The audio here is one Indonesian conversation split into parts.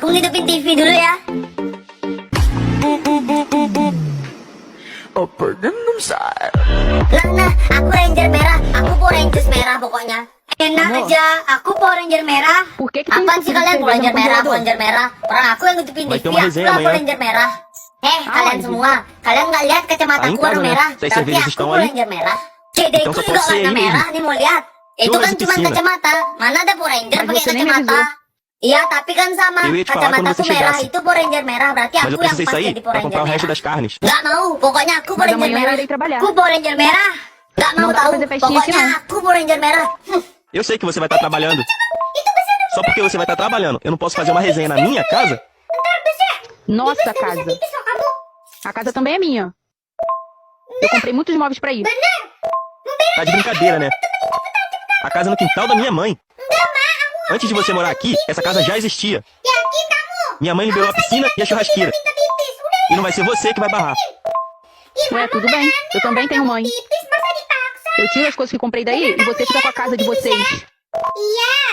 Kung hidupin TV dulu ya. Upper Gangnam Style. Lana, aku Ranger merah. Aku Power Rangers merah pokoknya. Enak aja, aku Power Ranger merah. Apaan sih kalian Power Ranger merah, Power Ranger merah? Orang aku yang hidupin TV, aku lah Power Ranger merah. Kalian semua, kalian nggak lihat kacamata aku warna merah, tapi aku Power Ranger merah. Cedeku juga warna merah, nih mau lihat. Itu kan cuma kacamata. Mana ada Power Ranger pakai kacamata? Iya, tapi kan sama. Kacamataku merah itu Power Ranger merah, berarti aku yang pas jadi Power Ranger merah. Nggak mau, pokoknya aku Power Ranger merah. Aku Power Ranger merah. Nggak mau tahu, pokoknya aku Power Ranger merah. Eu sei que você vai estar trabalhando. Só porque você vai estar trabalhando, eu não posso fazer uma resenha na minha casa? Nossa casa. A casa também é minha. Eu comprei muitos móveis pra ir. Tá de brincadeira, né? A casa é no quintal da minha mãe. Antes de você morar aqui, essa casa já existia. Minha mãe liberou a piscina e a churrasqueira. E não vai ser você que vai barrar. Ué, tudo bem. Eu também tenho mãe. Eu tiro as coisas que comprei daí e você fica com a casa de vocês.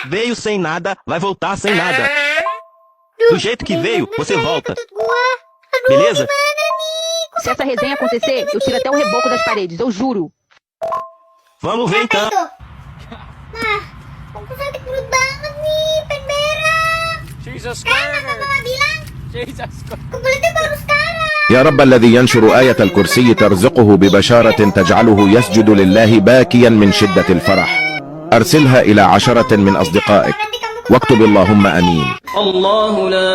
Veio sem nada, vai voltar sem nada. Do jeito que veio, você volta. Beleza? Se essa resenha acontecer, eu tiro até o reboco das paredes, eu juro. Vamos ver então. Aku sakit perut banget nih, pengen berak. Jesus Kata mama bilang, kulitnya baru sekarang. يا رب الذي ينشر آية الكرسي ترزقه ببشارة تجعله يسجد لله باكيا من شدة الفرح. أرسلها إلى 10 من أصدقائك واكتب اللهم أمين. الله لا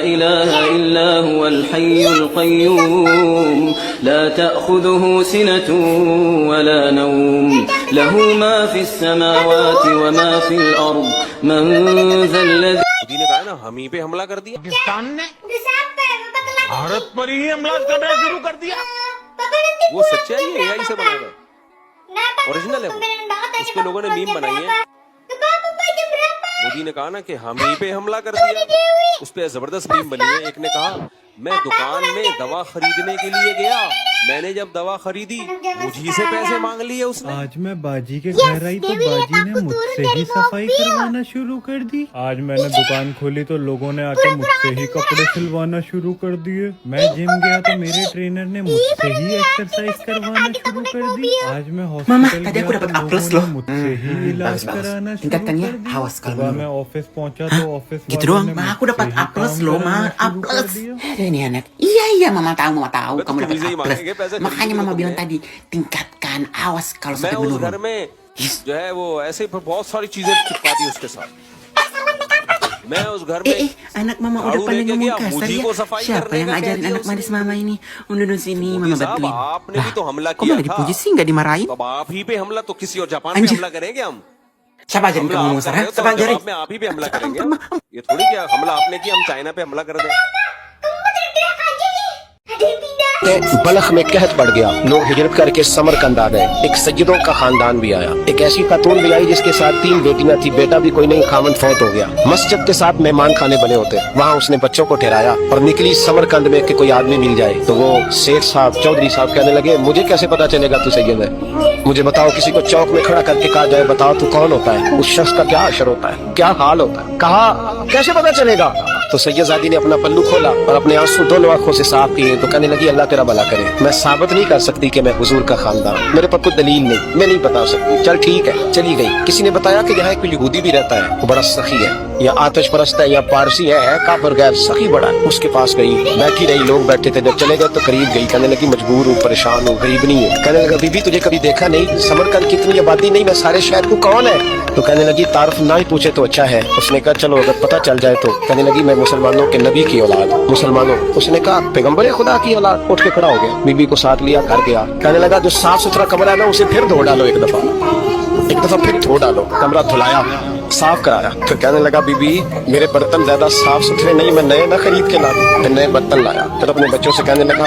إله إلا هو الحي القيوم لا تأخذه سنة ولا نوم له ما في السماوات وما في الأرض من ذا الذي मोदी ने कहा ना हम ही पे हमला कर दिया। पाकिस्तान ने Udah sampai, Papa telat. Bharat पर ही हमला करना शुरू कर दिया। Papa nanti वो सच्चाई है एआई से बनाया Kenapa? ओरिजिनल है वो। Tumbenan banget उस tanya पे लोगों ने Papa मीम jam बनाई है। berapa. Papa, Papa jam berapa? Modi ने कहा ना कि हम ही पे हमला कर दिया। उस पे जबरदस्त मीम बनी है। एक ने कहा मैं दुकान में दवा खरीदने के लिए गया, मैंने जब दवा खरीदी मुझी से पैसे मांग लिए उसने। आज मैं बाजी के घर आई तो बाजी ने मुझसे ही सफाई करवाना शुरू कर दी। आज मैंने दुकान खोली तो लोगों ने आके मुझसे ही कपड़े सिलवाना शुरू कर दिए। मैं जिम गया तो मेरे ट्रेनर ने मुझसे ही एक्सरसाइज करवाना शुरू कर दी। आज मैं हॉस्पिटल tadi aku गया dapat तो A plus लोगों loh. ने मुझसे ही इलाज bagus. कराना शुरू Tingkatannya कर दिया। awas kalau सुबह menurut. मैं ऑफिस पहुंचा तो ऑफिस Gitu वालों doang, ने Ma, aku dapat मुझसे ही A plus काम loh, Ma, कराना A शुरू कर plus. दिया। Ada ini anak. Iya, mama tahu मैं तो kamu dapat तुमसे ही A plus. मांगेंगे पैसे Makanya खरीदने mama को bilang तुम्हें। tadi, tingkatkan awas kalau मैं sampai उस घर menurun. में जो है वो ऐसे बहुत सारी चीजें चिपका दी उसके साथ। मैं उस घर में Anak mama udah झाड़ू pada लेके ngomong गया, kasar मुझी ya. को सफाई Siapa करने yang का कह ngajarin दिया anak manis उसने। mama ini? Udah sini, Modi mama साहब bantuin. आपने भी तो हमला Kok किया malah था। dipuji sih, nggak dimarahin? अब आप ही पे हमला तो किसी और जापान पे Anjir. हमला करेंगे हम। Siapa ajarin हमला kamu आप ngomong कर kasar? रहे Ha? हो तो Siapa ajarin? जवाब में आप ही पे हमला करेंगे हम। ये थोड़ी क्या हमला आपने किया हम चाइना पे हमला कर दें। Ada yang pindah. बलख में कहत पड़ गया, लोग हिजरत करके समरकंद आ गए। एक सज्जदों का खानदान भी आया। एक ऐसी खातून भी आई जिसके साथ 3 बेटियां थी, बेटा भी कोई नहीं, खामन फौत हो गया। मस्जिद के साथ मेहमान खाने बने होते, वहाँ उसने बच्चों को ठहराया और निकली समरकंद में कि कोई आदमी मिल जाए। तो वो सेठ साहब, चौधरी साहब कहने लगे, मुझे कैसे पता चलेगा तू सैयद है? मुझे बताओ, किसी को चौक में खड़ा करके कहा जाए बताओ तू कौन होता है, उस शख्स का क्या अशर होता है, क्या हाल होता है? कहा कैसे पता चलेगा? तो सैयदजादी ने अपना पल्लू खोला और अपने आंसू दोनों आंखों से साफ किए तो कहने लगी, अल्लाह तेरा भला करे, मैं साबित नहीं कर सकती कि मैं हुजूर का खानदान, मेरे पर कोई दलील नहीं, मैं नहीं बता सकती। चल ठीक है, चली गई। किसी ने बताया कि यहाँ एक यहूदी भी रहता है, वो बड़ा सखी है, या आतिश परस्त है, या पारसी है, काफिर गैर सखी बड़ा है। उसके पास गई, बैठी रही, लोग बैठे थे, जब चले गए तो करीब गई। कहने लगी, मजबूर हूँ, परेशान हूँ, गरीब नहीं है। कहने लगा, बीबी तुझे कभी देखा नहीं, समरकंद की इतनी आबादी नहीं, मैं सारे शहर को कौन है? तो कहने लगी, तारफ ना ही पूछे तो अच्छा है। उसने कहा चलो अगर पता चल जाए तो। कहने लगी, मैं मुसलमानों के नबी की औलाद, मुसलमानों। उसने कहा पैगंबर खुदा की औलाद। उठ के खड़ा हो गया, बीबी को साथ लिया, घर गया। कहने लगा, जो साफ सुथरा कमरा है ना उसे फिर धो डालो, एक दफा फिर धो डालो। कमरा धुलाया, साफ कराया। फिर कहने लगा, बीबी मेरे बर्तन ज्यादा साफ सुथरे नहीं, मैं नए ना खरीद के ला दूं। फिर नए बर्तन लाया। फिर अपने बच्चों से कहने लगा,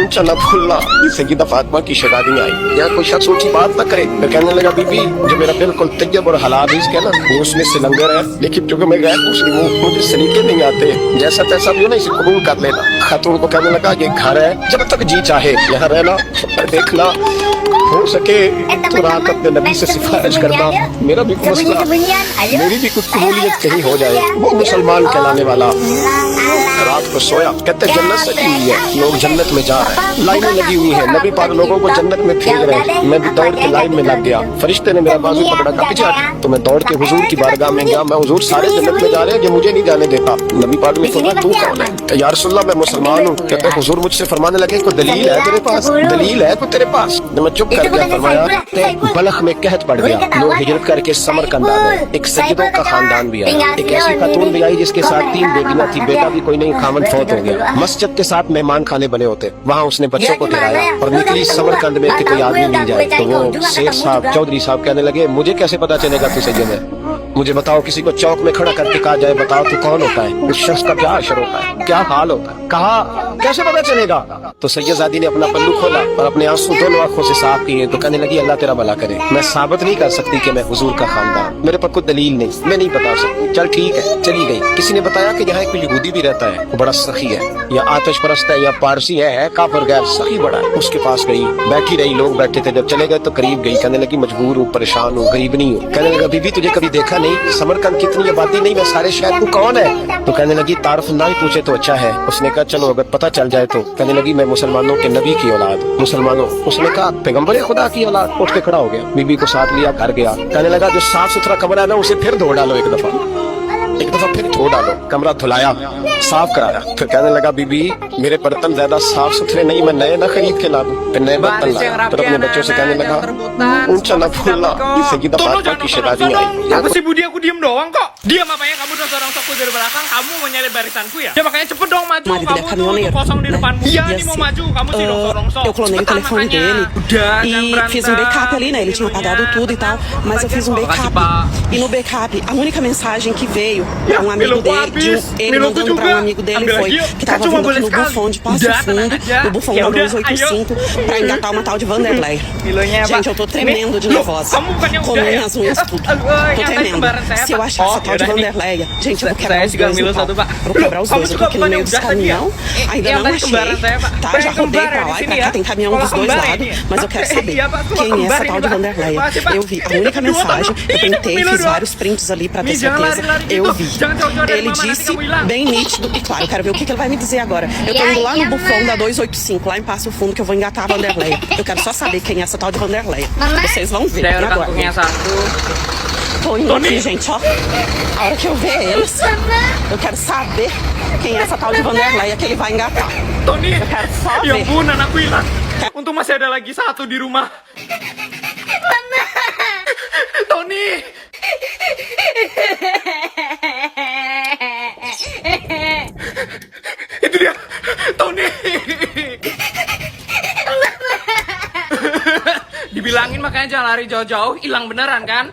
ऊंचा न फुल्ला, सैयदा फातिमा की शगादी में आई, यहाँ कोई शख्स ऊंची बात न करे। फिर कहने लगा, बीबी जो मेरा बिल्कुल तैयब और हलाल रिज़्क़ है ना, वो उसमें से लंगर है, लेकिन चूंकि मैं गैर मुस्लिम हूँ, मुझे सलीके नहीं आते, जैसा तैसा भी हो ना इसे कबूल कर लेना। खातून को कहने लगा, ये घर है, जब तक जी चाहे यहाँ रहना और देखना, हो सके तो रात अपने नबी से सिफारिश करना, मेरा भी कोई मसला, मेरी भी कुछ कबूलियत कहीं हो जाए। वो मुसलमान कहलाने वाला रात को सोया, कहते जन्नत सजी हुई है, लोग जन्नत में जा रहे हैं, लाइनें लगी हुई है, नबी पाक लोगों को जन्नत में भेज रहे हैं। मैं भी दौड़ के लाइन में लग गया, फरिश्ते ने मेरा बाजू पकड़ा, कहा पीछे हट। तो मैं दौड़ के हुजूर की बारगाह में गया। मैं हुजूर सारे जन्नत में जा रहे हैं, जो मुझे नहीं जाने देता। नबी पाक ने कहा तू कौन है? या रसूलल्लाह मैं मुसलमान हूँ। कहते हुजूर मुझसे फरमाने लगे कोई दलील है तेरे पास? दलील है कोई तेरे पास? मैं चुप कर गया। फरमाया बलख में कहत पड़ गया, लोग हिजरत करके समरकंद आ गए। एक सैयदों का खानदान भी आया, एक ऐसी खातून भी आई जिसके साथ 3 बेटियां थी, बेटा भी कोई नहीं, खामन फौत हो गया। मस्जिद के साथ मेहमान खाने बने होते, वहाँ उसने बच्चों को ठहराया और निकली समरकंद में कि कोई आदमी मिल जाए। तो वो शेख साहब चौधरी साहब कहने लगे मुझे कैसे पता चलेगा तू सैयद है? मुझे बताओ, किसी को चौक में खड़ा करके कहा जाए बताओ तू कौन होता है, उस शख्स का क्या असर होता है, क्या हाल होता है, कहा कैसे पता चलेगा? तो सैयदजादी ने अपना पल्लू खोला और अपने आंसू दोनों आंखों से साफ किए। तो कहने लगी अल्लाह तेरा भला करे, मैं साबित नहीं कर सकती कि मैं हुजूर का खानदान, मेरे पर कोई दलील नहीं, मैं नहीं बता सकती। चल ठीक है, चली गई। किसी ने बताया कि यहाँ एक यहूदी भी रहता है, वो बड़ा सखी है, या आतिश परस्त है, या पारसी है, काफिर गैर सखी बड़ा है। उसके पास गई, बैठी रही, लोग बैठे थे। जब चले गए तो करीब गई, कहने लगी मजबूर हूँ, परेशान हूँ, गरीब नहीं हूँ। कहने लगा बीबी तुझे कभी देखा नहीं, समरकंद कितनी आबादी नहीं, मैं सारे शहर, तू कौन है? तो कहने लगी तारुफ ना ही पूछे तो अच्छा है। उसने कहा चलो अगर पता चल जाए तो। कहने लगी मैं मुसलमानों के नबी की औलाद, मुसलमानों। उसने कहा पैगम्बर खुदा की औलाद। उठ के खड़ा हो गया, बीबी को साथ लिया, घर गया। कहने लगा जो साफ सुथरा कमरा है ना उसे फिर धो डालो, एक दफा फिर धो डालो। कमरा धुलाया, साफ कराया। फिर कहने लगा बीबी मेरे बर्तन ज्यादा साफ सुथरे नहीं, मैं नए ना खरीद के ला दूं। फिर नए बर्तन लाया। फिर अपने बच्चों से कहने लगा ऊंचा न फूलना, जिससे की दफा की शराबी आई। Apa sih Budi, aku diem doang kok. Diam apanya kamu udah seorang sapu dari belakang, kamu mau nyari barisanku ya? Ya makanya cepet dong maju, Mari, tidak kamu tuh kosong di depanmu. Iya Iya nih mau sih. maju, kamu sih rongsok-rongsok. Eu clonei o Cepetan telefone makanya. dele Udah, jangan e berantem. fiz um backup ali, né? Ele tinha apagado tudo e tal, mas eu fiz um Makasih, backup. Pak. E no backup, a única mensagem que veio Ya, pra um amigo Miloku dele, habis. ele Miloku mandando juga. pra um amigo dele Ambil foi lagi yuk. que tava Cuma vindo boleh aqui no sekali. Bufão de Passo Udah, tenang Fundo, aja. do Bufão Ya da udah, 285, pra engatar uma tal de Vanderlei. Milonya, Pak. Gente, eu tô tremendo de Loh, nervosa. kamu bukannya Com udah ya? minhas unhas tudo. Aduh, Tô yang tadi tremendo. kembaran saya, Se eu Pak. achar essa tal de yaudah nih. Vanderleia, gente, eu vou quebrar Saya os juga dois Milo no satu, pau. Pak. Vou quebrar os Kamu dois. Eu juga tô aqui no bukannya meio dos udah tadi ya? caminhão, ainda Yang não tadi achei. kembaran saya, Pak. Tá, Banyak já rodei kembar ya pra di lá e sini pra ya. cá, tem caminhão Kalau dos dois kembar lados, ini ya. mas eu quero saber Iya, Pak, kalau quem é kembar essa ini, tal de Pak. Vanderleia. Makasih, Pak. Eu vi a única Dua, mensagem, Pak. eu printei, Milo, fiz dua. vários prints ali pra ter Mi, jangan certeza. lari-lari Eu gitu. vi. Jangan jauh-jauh dari Ele mama, nanti disse kamu hilang. bem nítido e claro, eu quero ver o que ele vai me dizer agora. Eu tô E indo lá aí, no Bufão da Mama? 285, lá em Passo Fundo, que eu vou engatar a Vanderleia. Eu quero só saber quem é essa tal de Vanderleia. Mama? Vocês vão ver. Saya Me kantongnya aguardem. satu. Tô indo Tony. aqui, gente, ó. A hora que eu ver eles, eu quero saber quem é essa tal de Vanderleia que ele vai engatar. Tony, Eu quero só ya ver. ampun anakku hilang. Untung masih ada lagi satu di rumah. Tony. Itu dia, Tony. Dibilangin makanya jangan lari jauh-jauh, hilang beneran kan?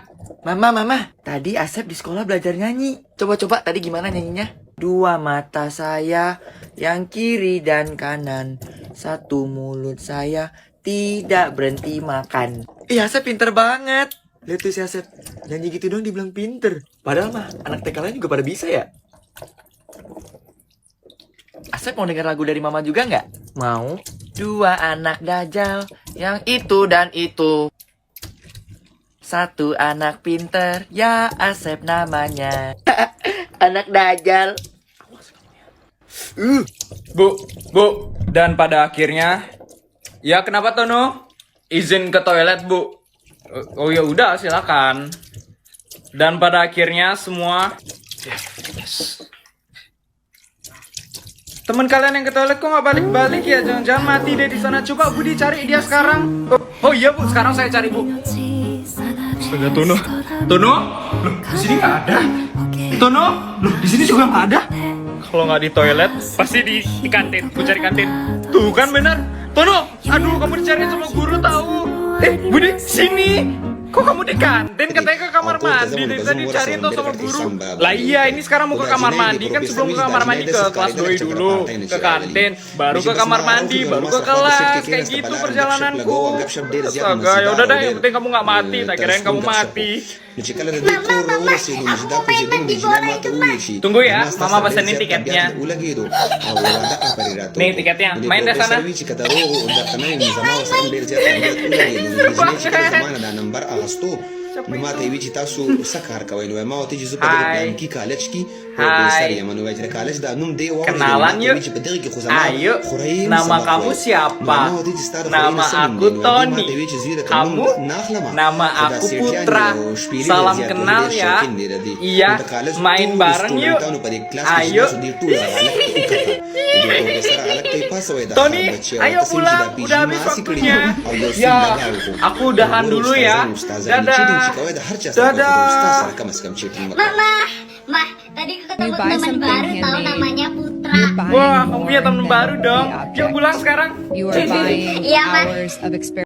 Mama, tadi Asep di sekolah belajar nyanyi. Coba tadi gimana nyanyinya? Dua mata saya, yang kiri dan kanan. Satu mulut saya, tidak berhenti makan. Iya, Asep pinter banget. Lihat tuh si Asep, nyanyi gitu dong dibilang pinter. Padahal mah, anak TK lain juga pada bisa ya. Asep mau denger lagu dari Mama juga nggak? Mau. Dua anak dajal, yang itu dan itu. Satu anak pinter, ya Asep namanya. Anak dajal. Bu, dan pada akhirnya, ya kenapa Tono? Izin ke toilet, Bu. Oh ya udah, silakan. Dan pada akhirnya semua teman kalian yang ke toilet kok nggak balik-balik ya? Jangan-jangan mati deh di sana. Coba Budi cari dia sekarang. Oh iya Bu, sekarang saya cari Bu. Astaga, Tono, loh di sini nggak ada. Tono, loh di sini juga nggak ada. Kalau nggak di toilet, pasti di kantin. Gue cari kantin. Tuh kan benar. Tono, aduh kamu dicariin sama guru tahu. Budi, sini. Kok kamu di kantin? Katanya ke kamar mandi. Dari tadi cari tuh sama guru. Lah iya, ini sekarang mau ke kamar mandi. Kan sebelum ke kamar mandi ke kelas doi dulu, ke kantin, baru ke kamar mandi, baru ke kelas. Kayak gitu perjalananku. Astaga, ya udah deh, yang penting kamu nggak mati. Tak kirain kamu mati. Tunggu ya, mama pesenin tiketnya. Nih tiketnya, main deh sana. Hai. Kenalan yuk. Ayo, nama kamu siapa? Nama aku Tony. Kamu? Nama aku Putra. Salam kenal ya. Iya, main bareng yuk. Ayo. Tony, ayo pulang. Udah habis waktunya. Ya, aku udahan dulu ya. Dadah. Dadah. Mah, tadi ketemu teman baru tahu namanya Putra. Wah, kamu punya teman baru dong. Yuk pulang sekarang. Iya, Mah.